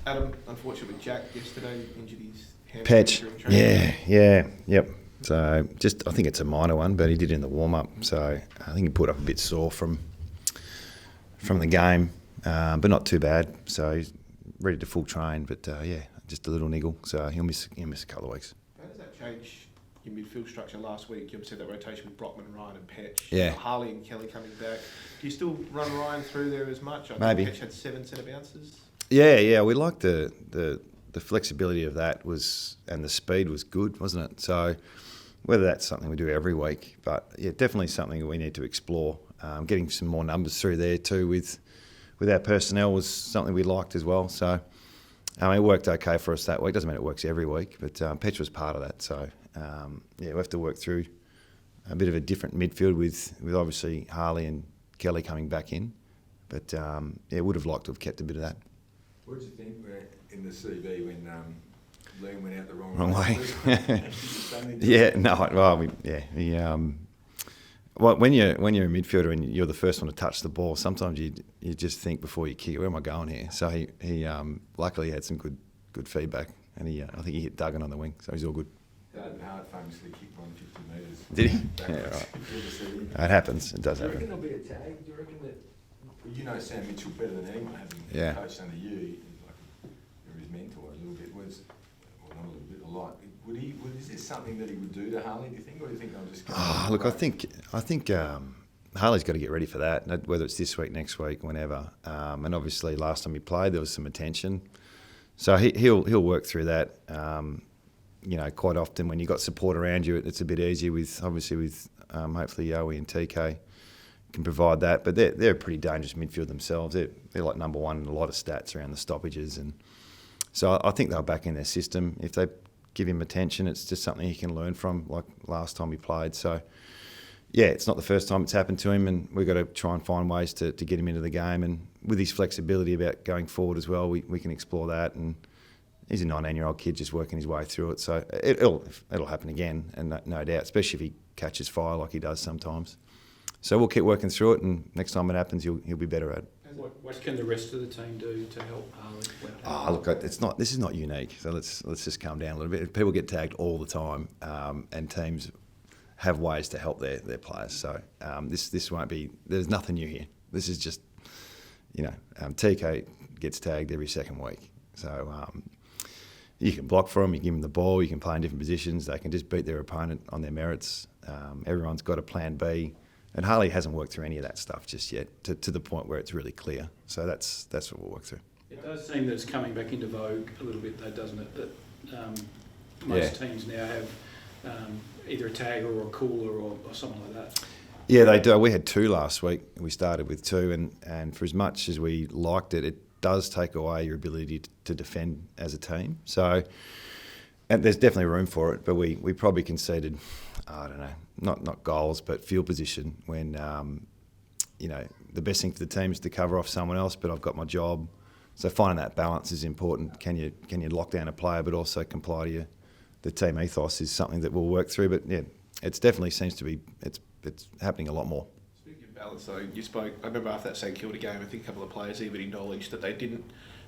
Adam, unfortunately, Jack yesterday injured his hamstring. Patch. during training. Yep. So I think it's a minor one, but he did it in the warm-up. So I think he put up a bit sore from the game, but not too bad. So he's ready to full train, but just a little niggle. So he'll miss a couple of weeks. How does that change your midfield structure? Last week you obviously had that rotation with Brockman, Ryan and Petch. Yeah. Harley and Kelly coming back. Do you still run Ryan through there as much? I Maybe. think Petch had 7 centre bounces. Yeah. We liked the flexibility of that and the speed was good, wasn't it? So whether that's something we do every week, but yeah, definitely something we need to explore. Getting some more numbers through there too with our personnel was something we liked as well. So it worked okay for us that week. Doesn't mean it works every week, but Petch was part of that. So we have to work through a bit of a different midfield with obviously Harley and Kelly coming back in. But would have liked to have kept a bit of that. What did you think in the CV when Liam went out the Wrong way. When you're a midfielder and you're the first one to touch the ball, sometimes you just think before you kick, where am I going here? So he luckily had some good feedback, and I think he hit Duggan on the wing, so he's all good. Hart famously kicked 150 metres. Did he? Yeah, right. It happens. It does happen. Do you reckon there'll be a tag? Do you reckon that? You know Sam Mitchell better than anyone, having coached under you. You're his mentor a little bit. Not a little bit, a lot. Is this something that he would do to Harley, do you think, or do you think they'll just go? Look, I think Harley's got to get ready for that, whether it's this week, next week, whenever. And obviously, last time he played, there was some attention, so he'll work through that. Quite often when you've got support around you, it's a bit easier with hopefully Yowie and TK can provide that. But they're a pretty dangerous midfield themselves. They're like number one in a lot of stats around the stoppages, and so I think they're back in their system. If they give him attention, it's just something he can learn from, like last time he played. So it's not the first time it's happened to him, and we've got to try and find ways to get him into the game. And with his flexibility about going forward as well, we can explore that. And he's a 19-year-old kid just working his way through it. So it'll happen again, and no doubt, especially if he catches fire like he does sometimes. So we'll keep working through it, and next time it happens, he'll be better at it. What can the rest of the team do to help Harley? Look, this is not unique. So let's just calm down a little bit. People get tagged all the time, and teams have ways to help their players. So this won't be. There's nothing new here. This is just, TK gets tagged every second week. So you can block for them. You can give them the ball. You can play in different positions. They can just beat their opponent on their merits. Everyone's got a plan B. And Harley hasn't worked through any of that stuff just yet, to the point where it's really clear. So that's what we'll work through. It does seem that it's coming back into vogue a little bit, though, doesn't it? That most teams now have either a tagger or a cooler or something like that. Yeah, they do. We had 2 last week. We started with 2, and for as much as we liked it, it does take away your ability to defend as a team. So, and there's definitely room for it, but we probably conceded, I don't know, not goals, but field position when, the best thing for the team is to cover off someone else, but I've got my job. So finding that balance is important. Can you lock down a player but also comply to the team ethos is something that we'll work through. But yeah, it's definitely seems to be, it's happening a lot more. Speaking of balance though, I remember after that St Kilda game, I think a couple of players even acknowledged that they didn't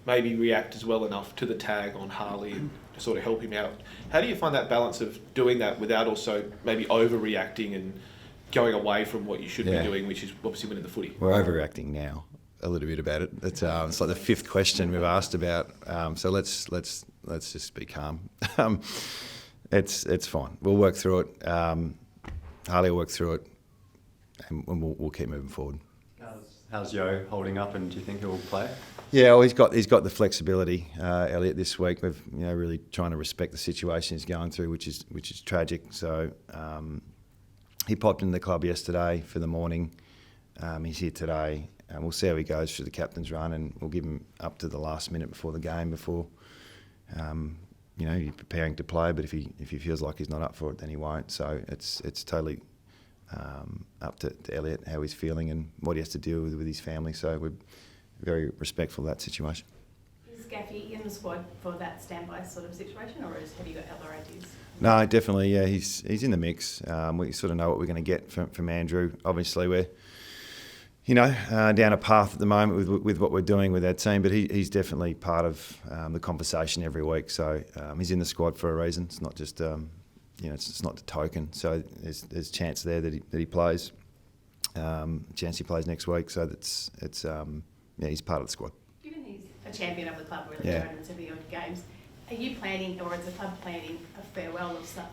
maybe react as well enough to the tag on Harley and to sort of help him out. How do you find that balance of doing that without also maybe overreacting and going away from what you should be doing, which is obviously winning the footy? We're overreacting now a little bit about it. It's like the 5th question we've asked about. So let's just be calm. It's fine. We'll work through it. Harley will work through it, and we'll keep moving forward. How's Yo holding up, and do you think he'll play? Yeah, well, he's got the flexibility, Elliot. This week we've really trying to respect the situation he's going through, which is tragic. So he popped into the club yesterday for the morning. He's here today, and we'll see how he goes through the captain's run, and we'll give him up to the last minute before the game, before he's preparing to play. But if he feels like he's not up for it, then he won't. So it's totally up to Elliot how he's feeling and what he has to deal with his family. So we're very respectful of that situation. Is Gaffy in the squad for that standby sort of situation, or have you got other ideas? No, definitely. Yeah, he's in the mix. We sort of know what we're going to get from Andrew. Obviously, down a path at the moment with what we're doing with our team, but he's definitely part of the conversation every week. So he's in the squad for a reason. It's not just, it's not the token. So there's chance there that he plays. Chance he plays next week. So he's part of the squad. Given he's a champion of the club, really, Yeah. 270 odd games, are you planning, or is the club planning a farewell of stuff?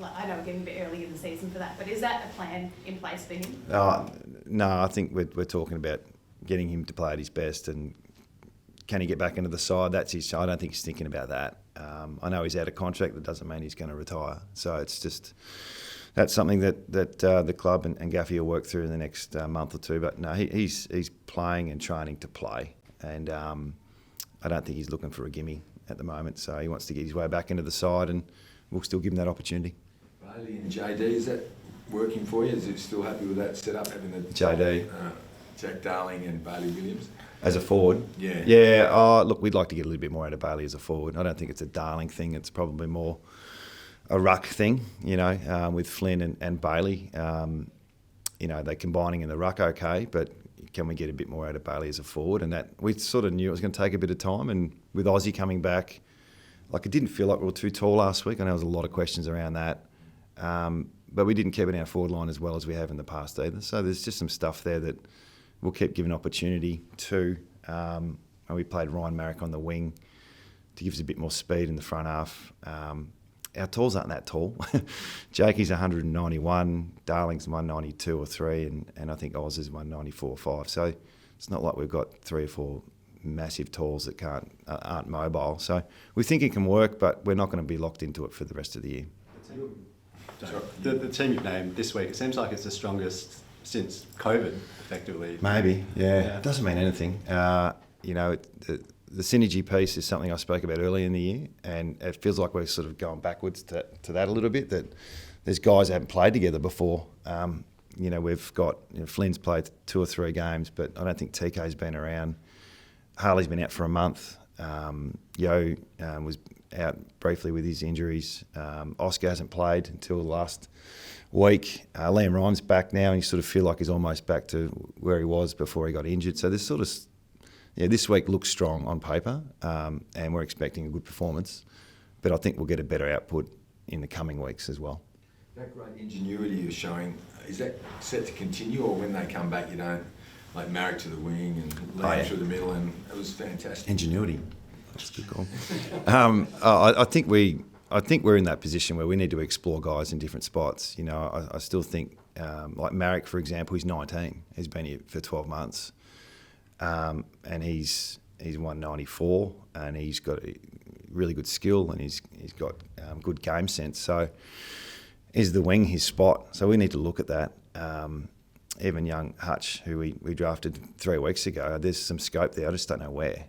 I know we're getting a bit early in the season for that, but is that a plan in place for him? No, I think we're talking about getting him to play at his best, and can he get back into the side? That's his. I don't think he's thinking about that. I know he's out of contract. That doesn't mean he's going to retire. So it's just that's something that the club and Gaffey will work through in the next month or two. But no, he's playing and training to play, and I don't think he's looking for a gimme at the moment. So he wants to get his way back into the side, and we'll still give him that opportunity. Bailey and JD, is that working for you? Is it still happy with that setup, having the JD, Jack Darling and Bailey Williams as a forward? Yeah. Yeah. Look, we'd like to get a little bit more out of Bailey as a forward. I don't think it's a Darling thing. It's probably more a ruck thing, with Flynn and Bailey. They're combining in the ruck okay, but can we get a bit more out of Bailey as a forward? And that we sort of knew it was going to take a bit of time. And with Aussie coming back, it didn't feel like we were too tall last week. I know there was a lot of questions around that. But we didn't keep it in our forward line as well as we have in the past either. So there's just some stuff there that we'll keep giving opportunity to. And we played Ryan Marrick on the wing to give us a bit more speed in the front half. Our talls aren't that tall. Jakey's 191, Darling's 192 or 3, and I think Oz is 194 or 5. So it's not like we've got 3 or 4 massive talls that aren't mobile. So we think it can work, but we're not going to be locked into it for the rest of the year. The team you've named this week, it seems like it's the strongest since COVID, effectively. Maybe, yeah. It doesn't mean anything. The synergy piece is something I spoke about earlier in the year, and it feels like we're sort of going backwards to that a little bit, that there's guys that haven't played together before. We've got, Flynn's played 2 or 3 games, but I don't think TK's been around. Harley's been out for a month. Yo was out briefly with his injuries. Oscar hasn't played until the last week. Liam Ryan's back now, and you sort of feel like he's almost back to where he was before he got injured. So there's sort of, this week looks strong on paper, and we're expecting a good performance. But I think we'll get a better output in the coming weeks as well. That great ingenuity you're showing, is that set to continue, or when they come back you don't, like Marrick to the wing and Lamb through the middle, and it was fantastic. Ingenuity. That's a good call. I think we're in that position where we need to explore guys in different spots. I still think, like Marrick, for example, he's 19. He's been here for 12 months. And he's 194, and he's got a really good skill, and he's got good game sense. So is the wing his spot? So we need to look at that. Even young Hutch, who we drafted 3 weeks ago, there's some scope there. I just don't know where.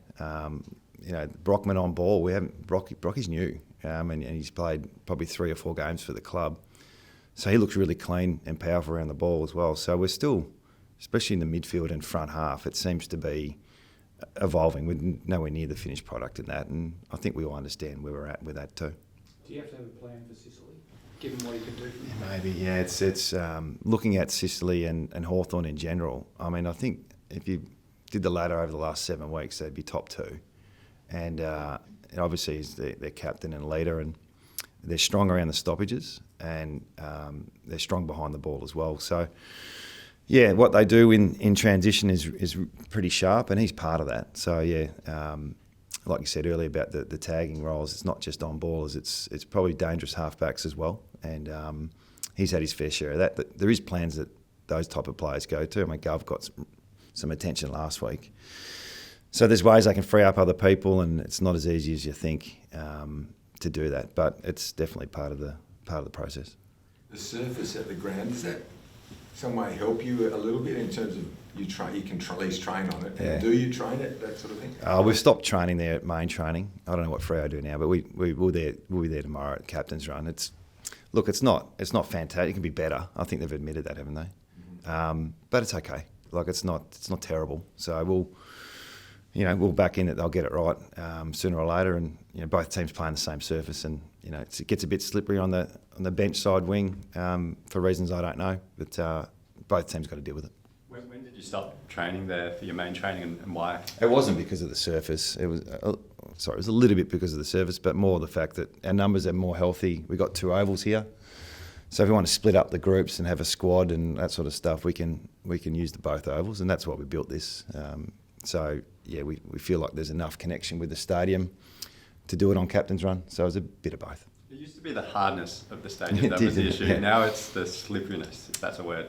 Brockman on ball. Brocky's new, and he's played probably 3 or 4 games for the club. So he looks really clean and powerful around the ball as well. So we're still, especially in the midfield and front half, it seems to be evolving. We're nowhere near the finished product in that, and I think we all understand where we're at with that too. Do you have to have a plan for Sicily, given what he can do? Maybe, yeah. It's looking at Sicily and Hawthorn in general. I mean, I think if you did the ladder over the last 7 weeks, they'd be top 2. And obviously he's their captain and leader, and they're strong around the stoppages, and they're strong behind the ball as well. So, yeah, what they do in transition is pretty sharp, and he's part of that. So, yeah, like you said earlier about the tagging roles, it's not just on ballers, it's probably dangerous halfbacks as well. And he's had his fair share of that. But there is plans that those type of players go to. I mean, Gov got some attention last week. So there's ways they can free up other people, and it's not as easy as you think to do that. But it's definitely part of the process. The surface at the ground, does that some way help you a little bit in terms of you can at least train on it? Yeah. Do you train it, that sort of thing? We've stopped training there at main training. I don't know what Freo do now, but we'll be there tomorrow at Captain's Run. It's not fantastic. It can be better. I think they've admitted that, haven't they? Mm-hmm. But it's okay. It's not terrible. So we'll back in it. They'll get it right sooner or later. And both teams play on the same surface, and it gets a bit slippery on the bench side wing for reasons I don't know. But both teams got to deal with it. When did Did you stop training there for your main training, and why? It wasn't because of the surface. It was it was a little bit because of the surface, but more the fact that our numbers are more healthy. We got 2 ovals here, so if we want to split up the groups and have a squad and that sort of stuff, we can use both ovals, and that's why we built this. So yeah, we feel like there's enough connection with the stadium to do it on captain's run. So it was a bit of both. It used to be the hardness of the stadium that was the issue. Yeah. Now it's the slipperiness, if that's a word.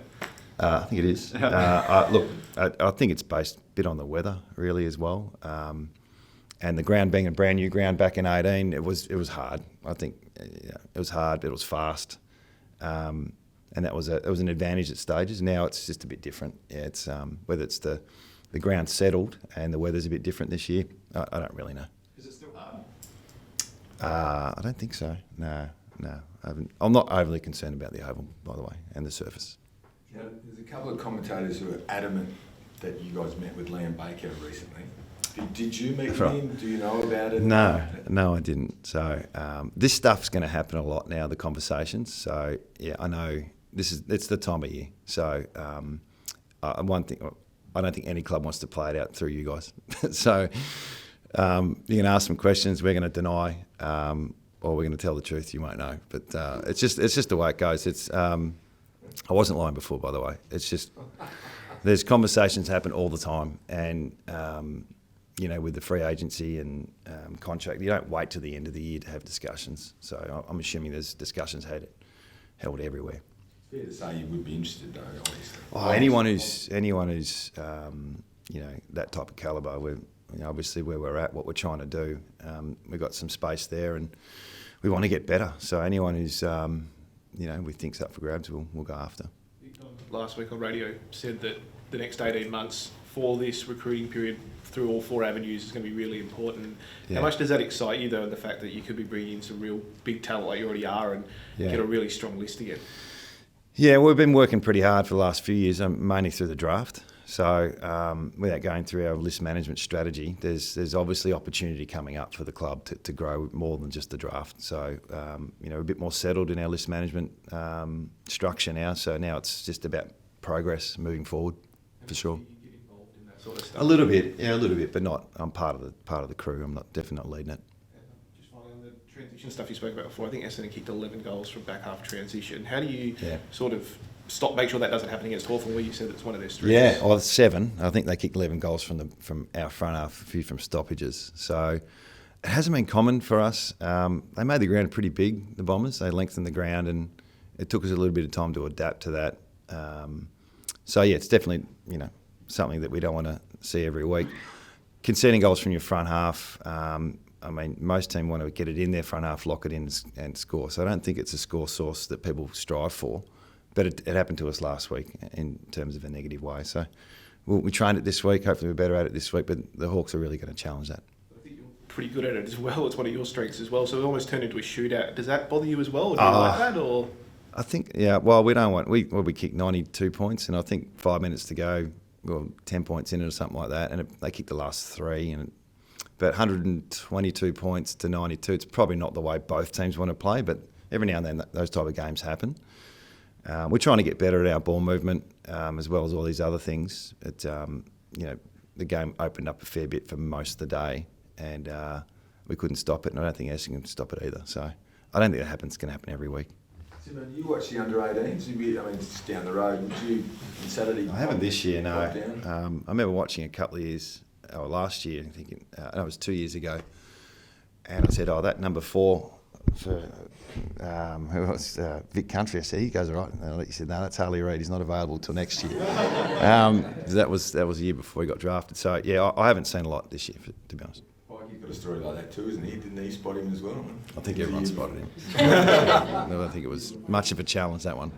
I think it is. I think it's based a bit on the weather, really, as well. And the ground being a brand new ground back in 2018, it was hard. I think it was hard, but it was fast, and it was an advantage at stages. Now it's just a bit different. Yeah, it's whether it's the ground settled and the weather's a bit different this year. I don't really know. Is it still hard? I don't think so. No. I'm not overly concerned about the oval, by the way, and the surface. You know, there's a couple of commentators who are adamant that you guys met with Liam Baker recently. Did you meet with him? Do you know about it? No, I didn't. So this stuff's going to happen a lot now, the conversations. So yeah, I know it's the time of year. So one thing, I don't think any club wants to play it out through you guys. So you can ask some questions. We're going to deny, or we're going to tell the truth. You won't know. But it's just the way it goes. It's I wasn't lying before, by the way. It's just there's conversations happen all the time, and with the free agency and contract, you don't wait till the end of the year to have discussions. So I'm assuming there's discussions held everywhere. It's fair to say you would be interested, though, obviously. Oh, anyone who's that type of calibre, we're obviously where we're at, what we're trying to do, we've got some space there, and we want to get better. So anyone who's we think's up for grabs, we'll go after. Last week on radio said that the next 18 months for this recruiting period through all 4 avenues is going to be really important. Yeah. How much does that excite you, though, in the fact that you could be bringing in some real big talent like you already are and get a really strong list again? Yeah, we've been working pretty hard for the last few years, mainly through the draft. So without going through our list management strategy, there's obviously opportunity coming up for the club to grow more than just the draft. So we're a bit more settled in our list management structure now. So now it's just about progress moving forward, for sure. You get involved in that sort of stuff? A little bit, but not. I'm part of the crew. I'm definitely not leading it. Just finally on the transition stuff you spoke about before, I think Essendon kicked 11 goals from back half transition. How do you sort of make sure that doesn't happen against Hawthorn, where you said it's one of their strengths? Yeah, well, 7. I think they kicked 11 goals from our front half, a few from stoppages. So it hasn't been common for us. They made the ground pretty big, the Bombers. They lengthened the ground, and it took us a little bit of time to adapt to that. So yeah, it's definitely something that we don't want to see every week. Conceding goals from your front half. Most teams want to get it in their front half, lock it in, and score. So I don't think it's a score source that people strive for. But it happened to us last week in terms of a negative way. So we trained it this week. Hopefully we're better at it this week. But the Hawks are really going to challenge that. I think you're pretty good at it as well. It's one of your strengths as well. So it almost turned into a shootout. Does that bother you as well? Or do you like that? Or I think, yeah. Well, we don't want. We kicked 92 points, and I think 5 minutes to go. 10 points in it or something like that, and they kicked the last 3. But 122 points to 92. It's probably not the way both teams want to play. But every now and then those type of games happen. We're trying to get better at our ball movement as well as all these other things. The game opened up a fair bit for most of the day, and we couldn't stop it, and I don't think Essendon can stop it either. So I don't think that it's going to happen every week. Simon, you watch the under-18s? It's down the road. Would you on Saturday? I haven't this year, no. I remember watching a couple of years, last year, thinking, it was 2 years ago, and I said, that number 4 for who was Vic Country. I said, he goes all right. And he said, no, that's Harley Reid. He's not available till next year. That was a year before he got drafted. So yeah, I haven't seen a lot this year, to be honest. Mikey's got a story like that too, isn't he? Didn't he spot him as well? I think everyone spotted him. I don't think it was much of a challenge, that one.